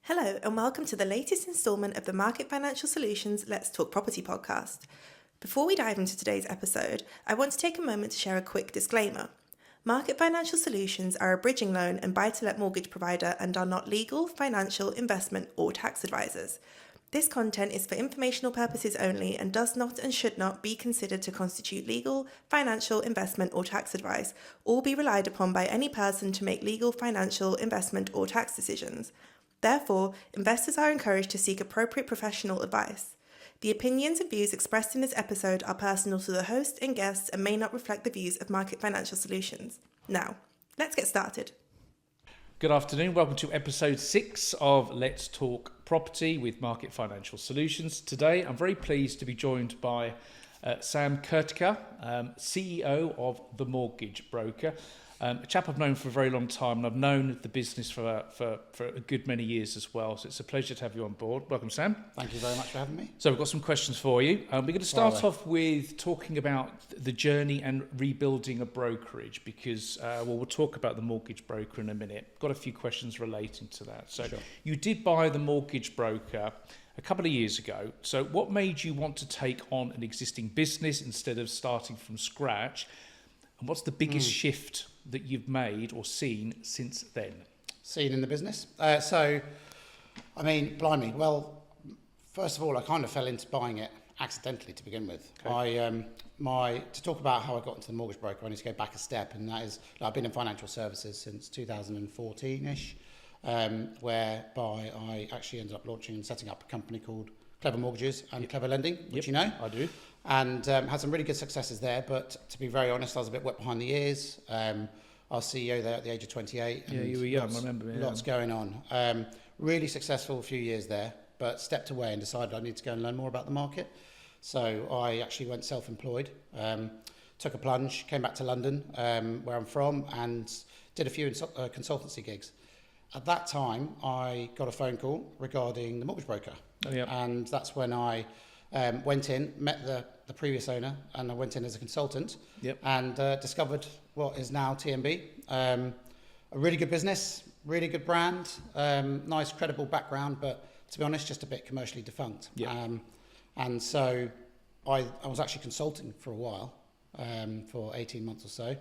Hello and welcome to the latest instalment of the Market Financial Solutions Let's Talk Property podcast. Before we dive into today's episode, I want to take a moment to share a quick disclaimer. Market Financial Solutions are a bridging loan and buy-to-let mortgage provider and are not legal, financial, investment or tax advisors. This content is for informational purposes only and does not and should not be considered to constitute legal, financial, investment or tax advice or be relied upon by any person to make legal, financial, investment or tax decisions. Therefore, investors are encouraged to seek appropriate professional advice. The opinions and views expressed in this episode are personal to the host and guests and may not reflect the views of Market Financial Solutions. Now, let's get started. Good afternoon. Welcome to episode 6 of Let's Talk Property with Market Financial Solutions. Today, I'm very pleased to be joined by Sam Kirtikar, CEO of The Mortgage Broker. A chap I've known for a very long time, and I've known the business for a good many years as well. So it's a pleasure to have you on board. Welcome, Sam. Thank you very much for having me. So we've got some questions for you. We're going to start off with talking about the journey and rebuilding a brokerage because, we'll talk about the mortgage broker in a minute. Got a few questions relating to that. So You did buy the mortgage broker a couple of years ago. So what made you want to take on an existing business instead of starting from scratch? And what's the biggest shift that you've made or seen since then? Seen in the business? Blimey. Well, first of all, I kind of fell into buying it accidentally to begin with. Okay. To talk about how I got into the mortgage broker, I need to go back a step, and that is I've been in financial services since 2014-ish, whereby I actually ended up launching and setting up a company called Clever Mortgages and Clever Lending, which you know. I do. And had some really good successes there, but to be very honest, I was a bit wet behind the ears. I was CEO there at the age of 28. And you were young, I remember. Yeah. Lots going on. Really successful a few years there, but stepped away and decided I need to go and learn more about the market. So I actually went self-employed, took a plunge, came back to London, where I'm from, and did a few consultancy gigs. At that time, I got a phone call regarding the mortgage broker. And that's when I went in, met the previous owner, and I went in as a consultant and discovered what is now TMB. A really good business, really good brand, nice credible background, but to be honest, just a bit commercially defunct. And so I was actually consulting for a while, for 18 months or so,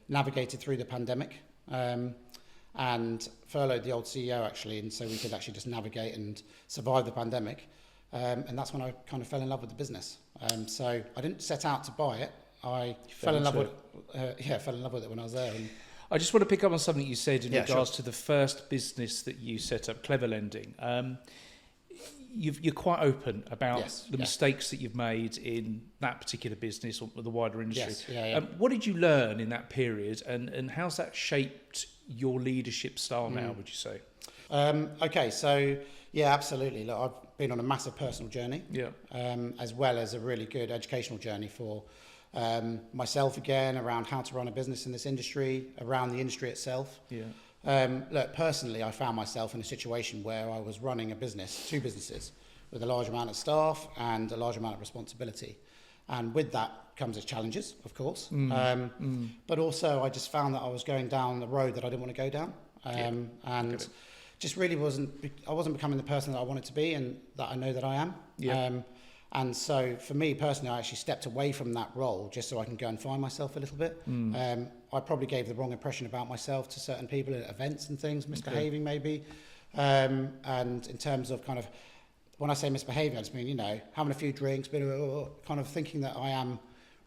navigated through the pandemic, and furloughed the old CEO actually, and so we could actually just navigate and survive the pandemic. And that's when I kind of fell in love with the business. So I didn't set out to buy it. I fell in love with it when I was there. And I just want to pick up on something you said in regards to the first business that you set up, Clever Lending. You're quite open about the mistakes that you've made in that particular business or the wider industry. What did you learn in that period, and how's that shaped your leadership style now, would you say? Absolutely. Look, I've been on a massive personal journey, as well as a really good educational journey for myself again around how to run a business in this industry, around the industry itself. Look, personally, I found myself in a situation where I was running two businesses, with a large amount of staff and a large amount of responsibility. And with that comes its challenges, of course. But also I just found that I was going down the road that I didn't want to go down. And just really wasn't becoming the person that I wanted to be and that I know that I am. And so for me personally, I actually stepped away from that role just so I can go and find myself a little bit. I probably gave the wrong impression about myself to certain people at events and things, misbehaving maybe. And in terms of kind of, when I say misbehaving, I just mean, having a few drinks, kind of thinking that I am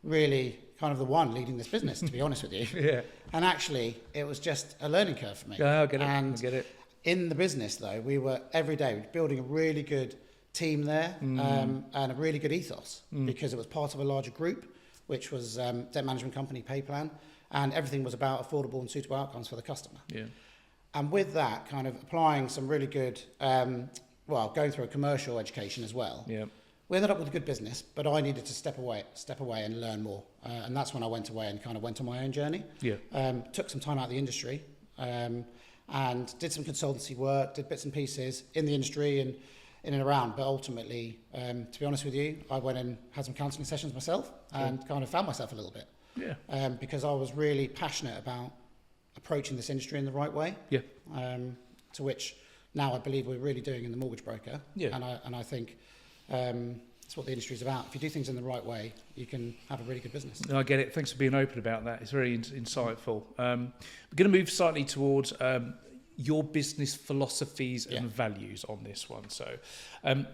really kind of the one leading this business, to be honest with you. And actually, it was just a learning curve for me. I get it. In the business, though, we were every day building a really good team there, and a really good ethos, because it was part of a larger group, which was debt management company, pay plan, and everything was about affordable and suitable outcomes for the customer. And with that, kind of applying some really good, going through a commercial education as well. We ended up with a good business, but I needed to step away and learn more. And that's when I went away and kind of went on my own journey. Took some time out of the industry, and did some consultancy work, did bits and pieces in the industry and in and around. But ultimately, to be honest with you, I went and had some counselling sessions myself and kind of found myself a little bit. Because I was really passionate about approaching this industry in the right way. To which now I believe we're really doing in the mortgage broker. Yeah. And I think that's what the industry is about. If you do things in the right way, you can have a really good business. No, I get it. Thanks for being open about that. It's very insightful. We're going to move slightly towards your business philosophies and values on this one. So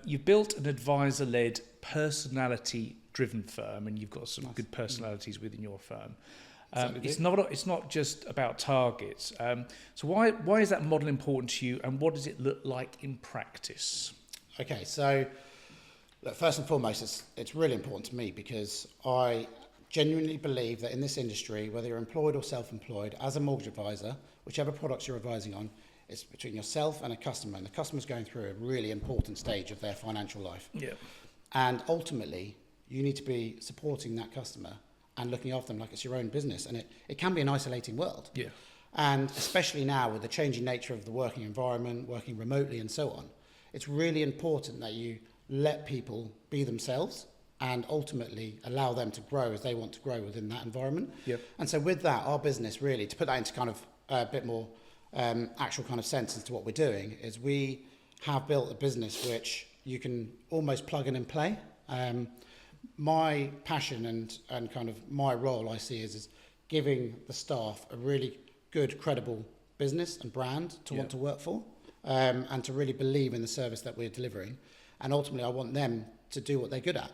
you've built an advisor-led, personality-driven firm, and you've got some good personalities within your firm. It's not just about targets. So why is that model important to you, and what does it look like in practice? Okay, so look, first and foremost, it's really important to me because I genuinely believe that in this industry, whether you're employed or self-employed, as a mortgage advisor, whichever products you're advising on, it's between yourself and a customer, and the customer's going through a really important stage of their financial life. Yeah. And ultimately, you need to be supporting that customer and looking after them like it's your own business. And it can be an isolating world. Yeah. And especially now with the changing nature of the working environment, working remotely and so on, it's really important that you let people be themselves and ultimately allow them to grow as they want to grow within that environment. Yep. And so with that, our business really, to put that into kind of a bit more actual kind of sense as to what we're doing, is we have built a business which you can almost plug in and play. My passion and kind of my role I see is giving the staff a really good, credible business and brand to want to work for, and to really believe in the service that we're delivering. And ultimately, I want them to do what they're good at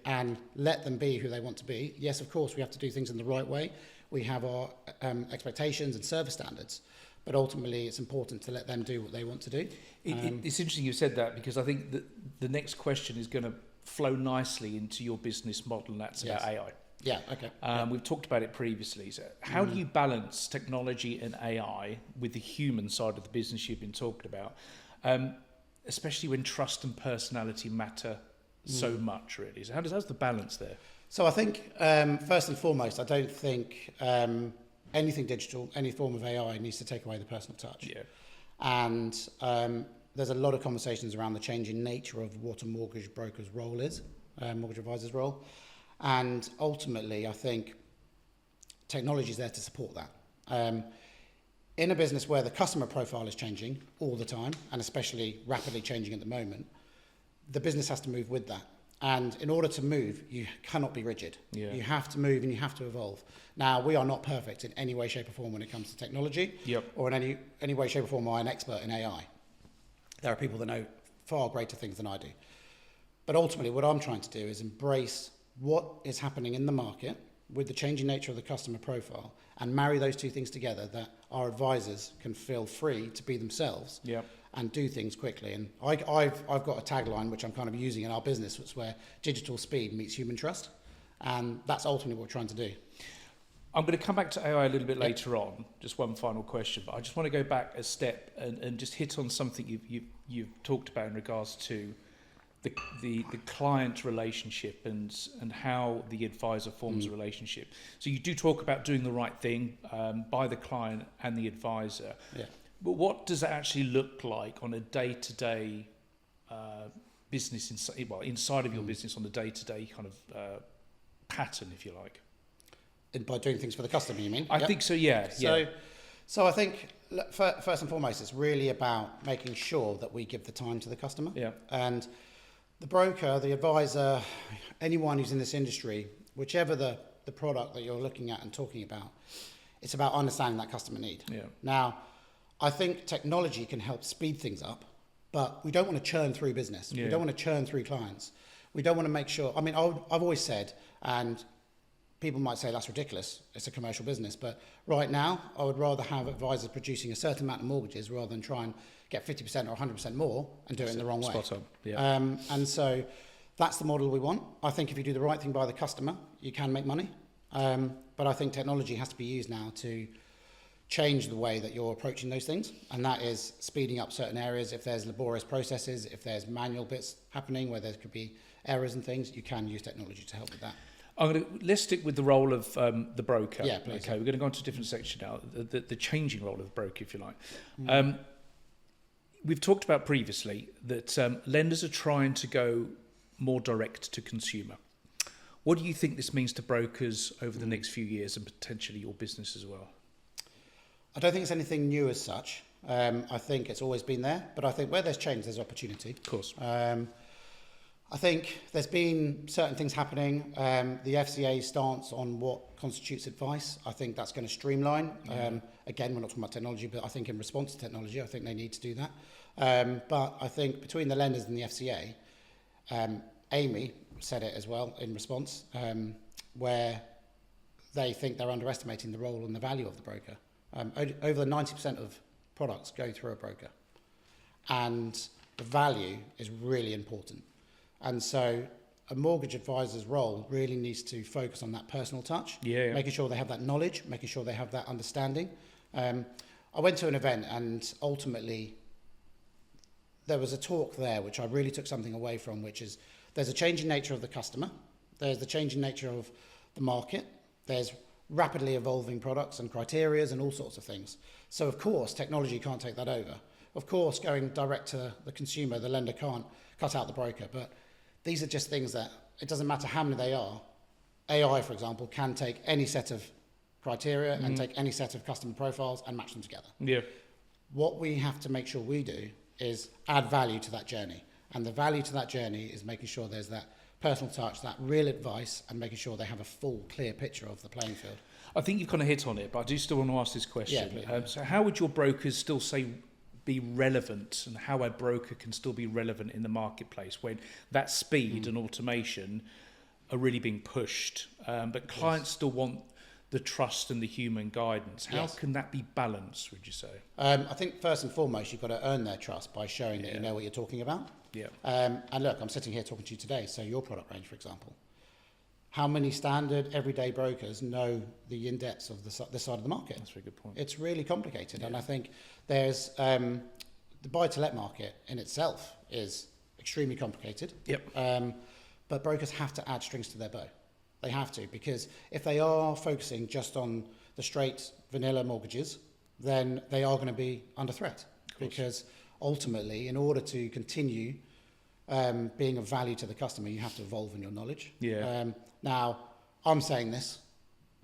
and let them be who they want to be. Yes, of course, we have to do things in the right way. We have our expectations and service standards, but ultimately, it's important to let them do what they want to do. It's interesting you said that, because I think that the next question is going to flow nicely into your business model, and that's about AI. Yeah, okay. We've talked about it previously. So how do you balance technology and AI with the human side of the business you've been talking about, especially when trust and personality matter so much, really? So how's the balance there? So I think, first and foremost, I don't think anything digital, any form of AI needs to take away the personal touch. Yeah. And there's a lot of conversations around the changing nature of what a mortgage broker's role is, mortgage advisor's role. And ultimately, I think technology is there to support that. In a business where the customer profile is changing all the time, and especially rapidly changing at the moment, the business has to move with that. And in order to move, you cannot be rigid. Yeah. You have to move and you have to evolve. Now, we are not perfect in any way, shape or form when it comes to technology, or in any way, shape or form am I an expert in AI. There are people that know far greater things than I do. But ultimately, what I'm trying to do is embrace what is happening in the market with the changing nature of the customer profile and marry those two things together, that our advisors can feel free to be themselves and do things quickly. And I've got a tagline which I'm kind of using in our business, which is where digital speed meets human trust. And that's ultimately what we're trying to do. I'm going to come back to AI a little bit later on, just one final question, but I just want to go back a step and just hit on something you've talked about in regards to the client relationship and how the advisor forms a relationship. So you do talk about doing the right thing by the client and the advisor. Yeah. But what does that actually look like on a day-to-day business inside of your business, on the day-to-day kind of pattern, if you like? By doing things for the customer, you mean? I think so, yeah. So I think, first and foremost, it's really about making sure that we give the time to the customer. Yeah. And the broker, the advisor, anyone who's in this industry, whichever the product that you're looking at and talking about, it's about understanding that customer need. Yeah. Now, I think technology can help speed things up, but we don't want to churn through business. Yeah. We don't want to churn through clients. We don't want to make sure, I've always said, and people might say that's ridiculous, it's a commercial business, but right now I would rather have advisors producing a certain amount of mortgages rather than try and get 50% or 100% more and do it in the wrong way. Spot on. Yeah. And so that's the model we want. I think if you do the right thing by the customer, you can make money. But I think technology has to be used now to change the way that you're approaching those things, and that is speeding up certain areas. If there's laborious processes, if there's manual bits happening where there could be errors and things, you can use technology to help with that. Let's stick with the role of the broker. Yeah, please. Okay, we're going to go on to a different section now, the changing role of the broker, if you like. We've talked about previously that lenders are trying to go more direct to consumer. What do you think this means to brokers over the next few years and potentially your business as well? I don't think it's anything new as such. I think it's always been there, but I think where there's change, there's opportunity. Of course. I think there's been certain things happening. The FCA's stance on what constitutes advice, I think that's going to streamline. Again, we're not talking about technology, but I think in response to technology, I think they need to do that. But I think between the lenders and the FCA, Amy said it as well in response, where they think they're underestimating the role and the value of the broker. Over 90% of products go through a broker, and the value is really important. And so a mortgage advisor's role really needs to focus on that personal touch, making sure they have that knowledge, making sure they have that understanding. I went to an event, and ultimately there was a talk there which I really took something away from, which is there's a changing nature of the customer, there's the changing nature of the market, there's rapidly evolving products and criterias and all sorts of things. So of course technology can't take that over. Of course going direct to the consumer, the lender can't cut out the broker, but these are just things that it doesn't matter how many they are. AI, for example, can take any set of criteria and take any set of customer profiles and match them together. Yeah. What we have to make sure we do is add value to that journey. And the value to that journey is making sure there's that personal touch, that real advice, and making sure they have a full, clear picture of the playing field. I think you've kind of hit on it, but I do still want to ask this question. Yeah, so how would your brokers still be relevant, and how a broker can still be relevant in the marketplace when that speed and automation are really being pushed, but clients still want the trust and the human guidance? How can that be balanced, would you say? I think first and foremost, you've got to earn their trust by showing that you know what you're talking about. Yeah. And look, I'm sitting here talking to you today, so your product range, for example. How many standard everyday brokers know the in-depths of this side of the market? That's a very good point. It's really complicated. And I think there's the buy-to-let market in itself is extremely complicated. Yep. But brokers have to add strings to their bow. They have to, because if they are focusing just on the straight vanilla mortgages, then they are going to be under threat. Because ultimately, in order to continue being of value to the customer, you have to evolve in your knowledge. Yeah. Now, I'm saying this,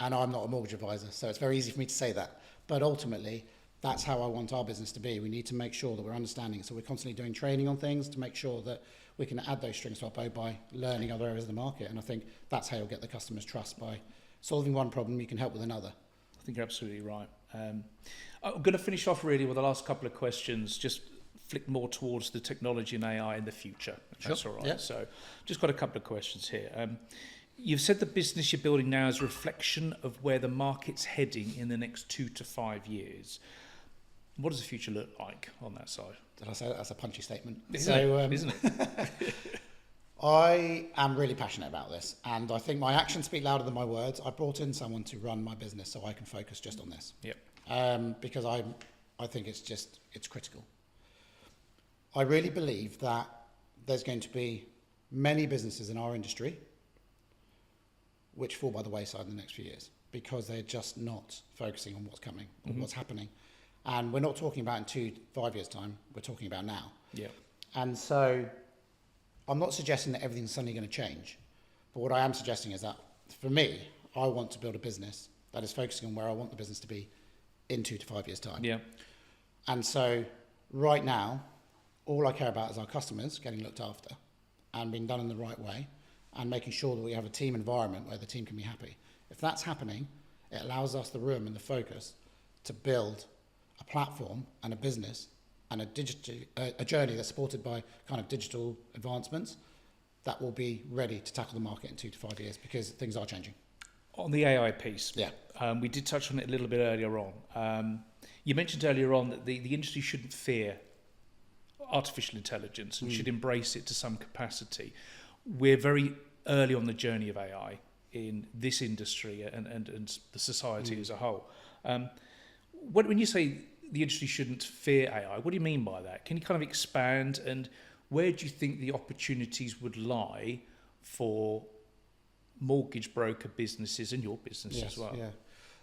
and I'm not a mortgage advisor, so it's very easy for me to say that. But ultimately, that's how I want our business to be. We need to make sure that we're understanding. So we're constantly doing training on things to make sure that we can add those strings to our bow by learning other areas of the market. And I think that's how you'll get the customer's trust, by solving one problem, you can help with another. I think you're absolutely right. I'm going to finish off really with the last couple of questions, just flick more towards the technology and AI in the future. That's all right. Yeah. So just got a couple of questions here. You've said the business you're building now is a reflection of where the market's heading in the next 2 to 5 years. What does the future look like on that side? Did I say that? That's a punchy statement. Isn't it? I am really passionate about this, and I think my actions speak louder than my words. I brought in someone to run my business so I can focus just on this. Yep. Because I think it's critical. I really believe that there's going to be many businesses in our industry which fall by the wayside in the next few years because they're just not focusing on what's coming or what's happening. And we're not talking about in 2 to 5 years' time, we're talking about now. Yeah. And so I'm not suggesting that everything's suddenly going to change, but what I am suggesting is that for me, I want to build a business that is focusing on where I want the business to be in 2 to 5 years' time. Yeah. And so right now, all I care about is our customers getting looked after and being done in the right way, and making sure that we have a team environment where the team can be happy. If that's happening, it allows us the room and the focus to build a platform and a business and a journey that's supported by kind of digital advancements that will be ready to tackle the market in 2 to 5 years, because things are changing. On the AI piece, Yeah. we did touch on it a little bit earlier on. You mentioned earlier on that the industry shouldn't fear artificial intelligence and should embrace it to some capacity. We're very early on the journey of AI in this industry and the society as a whole. When you say the industry shouldn't fear AI, what do you mean by that? Can you kind of expand, and where do you think the opportunities would lie for mortgage broker businesses and your business as well?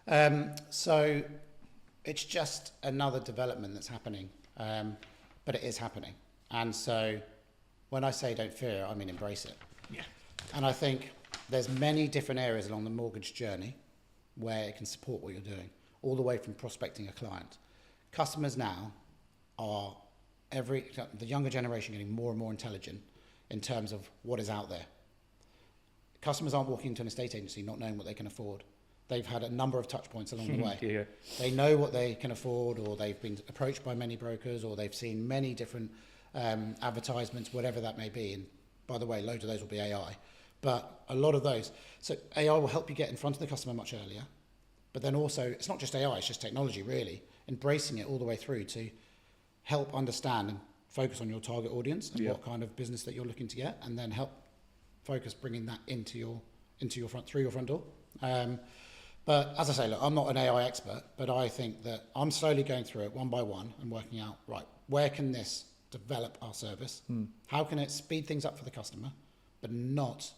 Yeah. So it's just another development that's happening, but it is happening. And so when I say don't fear it, I mean embrace it. Yeah. And I think there's many different areas along the mortgage journey where it can support what you're doing, all the way from prospecting a client. Customers now are the younger generation getting more and more intelligent in terms of what is out there. Customers aren't walking into an estate agency not knowing what they can afford. They've had a number of touch points along the way. Yeah. They know what they can afford, or they've been approached by many brokers, or they've seen many different advertisements, whatever that may be. And by the way, loads of those will be AI. But a lot of those, so AI will help you get in front of the customer much earlier. But then also, it's not just AI, it's just technology, really. Embracing it all the way through to help understand and focus on your target audience and what kind of business that you're looking to get, and then help focus bringing that into your front, through your front door. But as I say, look, I'm not an AI expert, but I think that I'm slowly going through it one by one and working out, right, where can this develop our service? How can it speed things up for the customer, but not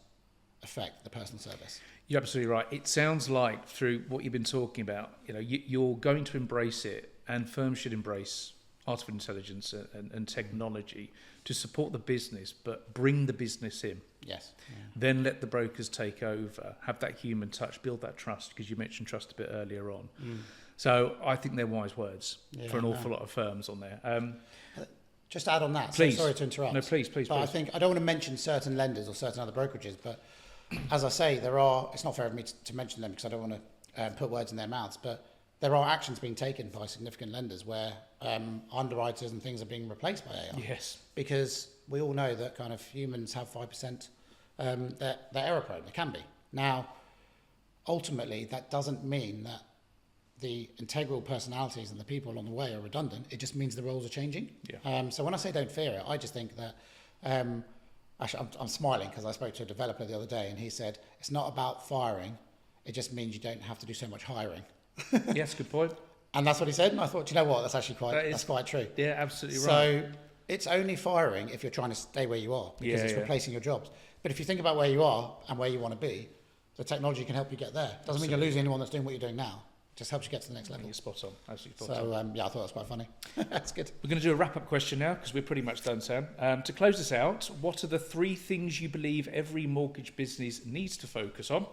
affect the personal service? You're absolutely right. It sounds like through what you've been talking about, you're going to embrace it, and firms should embrace artificial intelligence and technology to support the business, but bring the business in. Yes. Yeah. Then let the brokers take over, have that human touch, build that trust, because you mentioned trust a bit earlier on. So I think they're wise words for an awful lot of firms on there. Just to add on that, please. So sorry to interrupt. No, please. But I think, I don't want to mention certain lenders or certain other brokerages, but as I say, it's not fair of me to mention them because I don't want to put words in their mouths, but there are actions being taken by significant lenders where underwriters and things are being replaced by AI. Yes. Because we all know that kind of humans have 5%, they're error prone, they can be. Now, ultimately, that doesn't mean that the integral personalities and the people on the way are redundant. It just means the roles are changing. Yeah. So when I say don't fear it, I just think that, actually I'm smiling because I spoke to a developer the other day and he said, it's not about firing, it just means you don't have to do so much hiring. Yes, good point. And that's what he said, and I thought, do you know what, that's actually quite true. Yeah, absolutely right. So it's only firing if you're trying to stay where you are, because it's replacing your jobs. But if you think about where you are and where you want to be, the technology can help you get there. Doesn't mean you're losing anyone that's doing what you're doing now. It just helps you get to the next level. You're spot on. Absolutely spot on. So I thought that was quite funny. That's good. We're going to do a wrap-up question now because we're pretty much done, Sam. To close this out, what are the 3 things you believe every mortgage business needs to focus on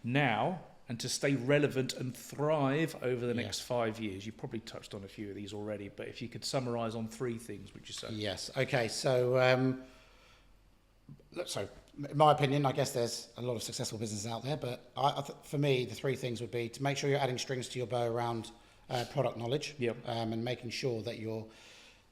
now and to stay relevant and thrive over the next 5 years? You probably touched on a few of these already, but if you could summarise on 3 things, would you say? Yes. Okay. So, in my opinion, I guess there's a lot of successful businesses out there, but for me, the 3 things would be to make sure you're adding strings to your bow around product knowledge, and making sure that you're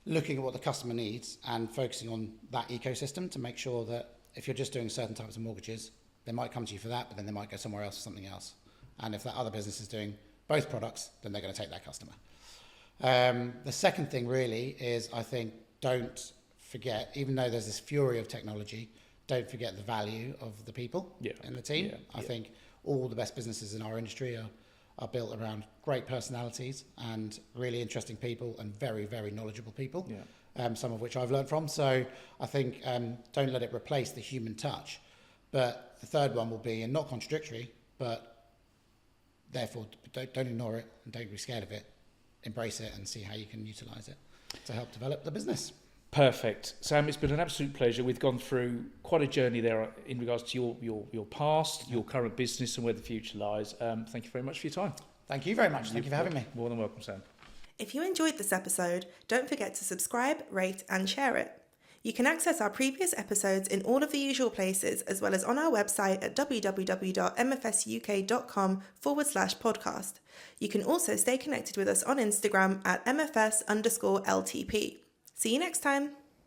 looking at what the customer needs and focusing on that ecosystem to make sure that if you're just doing certain types of mortgages, they might come to you for that, but then they might go somewhere else for something else. And if that other business is doing both products, then they're going to take that customer. The second thing really is, I think, don't forget, even though there's this fury of technology, don't forget the value of the people in the team. I think all the best businesses in our industry are built around great personalities and really interesting people and very, very knowledgeable people, some of which I've learned from. So I think don't let it replace the human touch. But the third one will be, and not contradictory, but therefore don't ignore it and don't be scared of it. Embrace it and see how you can utilise it to help develop the business. Perfect. Sam, it's been an absolute pleasure. We've gone through quite a journey there in regards to your past, your current business and where the future lies. Thank you very much for your time. Thank you very much. Thank you for having me. More than welcome, Sam. If you enjoyed this episode, don't forget to subscribe, rate and share it. You can access our previous episodes in all of the usual places, as well as on our website at www.mfsuk.com/podcast. You can also stay connected with us on Instagram at mfs_LTP. See you next time.